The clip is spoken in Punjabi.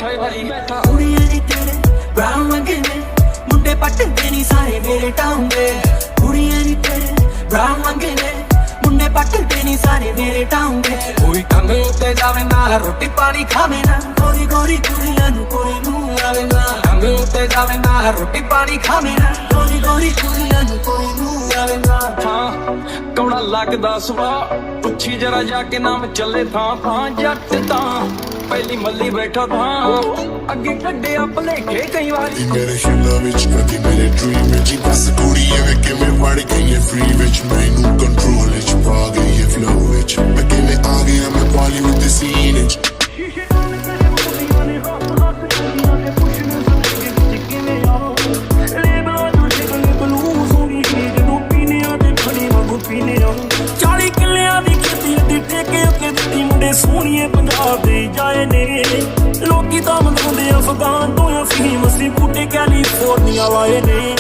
ਬੈਠਾ ਭਾਈ ਬੈਠਾ ਕੁੜੀਆਂ ਨੀ ਤੇਰੇ ਬਰਾਊਨ ਰੰਗੇ ਨੇ ਮੁੰਡੇ ਪੱਟਦੇ ਨੀ ਸਾਰੇ ਮੇਰੇ ਟਾਊਨ ਦੇ ਕੁੜੀਆਂ ਨੀ ਤੇਰੇ ਬਰਾਊਨ ਰੰਗੇ ਨੇ ਮੁੰਡੇ ਪੱਟਦੇ ਨੀ ਸਾਰੇ ਮੇਰੇ ਟਾਊਨ ਦੇ ਕੋਈ ਕੰਗ ਉੱਤੇ ਜਾਵੇ ਨਾ ਰੋਟੀ ਪਾਣੀ ਖਾਵੇ ਨਾ ਗੋਰੀ ਗੋਰੀ ਕੁੜੀਆਂ ਨੂੰ ਕੋਈ ਨੂੰ ਆਵੇ ਨਾ ਕੰਗ ਉੱਤੇ ਜਾਵੇ ਨਾ ਰੋਟੀ ਪਾਣੀ ਖਾਵੇ ਨਾ ਗੋਰੀ ਗੋਰੀ ਕੁੜੀਆਂ ਨੂੰ ਕੋਈ ਨੂੰ ਆਵੇ ਨਾ ਹਾਂ ਕੌੜਾ ਲੱਗਦਾ ਸੁਭਾ ਪੁੱਛੀ ਜਰਾ ਜਾ ਕੇ ਨਾਮ ਚੱਲੇ ਥਾਂ ਥਾਂ ਜੱਟ ਤਾਂ ਪਹਿਲੀ ਮੱਲੀ ਬੈਠਾ ਥਾਂ ਅੱਗੇ ਕੱਢਿਆ ਭਲੇਖੇ ਕਈ ਵਾਰੀ ਮੇਰੇ ਸ਼ਿਮਲਾ ਵਿੱਚ ਕਦੀ ਮੇਰੇ ਡ੍ਰੀਮ ਵਿੱਚ ਬਸ ਕੁੜੀ ਐਵੇਂ ਕਿਵੇਂ ਵੜ ਗਈ ਹੈ ਫ੍ਰੀ ਵਿੱਚ ਮੈਨੂੰ ਕੰਟਰੋਲ ਵਿੱਚ ਪਾ ਗਈ ਹੈ ਫਲੋ ਵਿੱਚ ਮੈਂ ਕਿਵੇਂ ਆ ਗਿਆ ਮੈਂ ਬਾਲੀਵੁੱਡ ਦੇ ਸੀਨ ਵਿੱਚ ਸੋਹਣੀਏ ਪੰਜਾਬ ਦੇ ਜਾਏ ਨੇ ਲੋਕੀ ਤਾਂ ਮਨਾਉਂਦੇ ਅਫਗਾਨ ਤੋਂ ਅਫੀਮ ਅਸੀਂ ਬੂਟੇ ਕੈਲੀਫੋਰਨੀਆ ਵਾਏ ਨੇ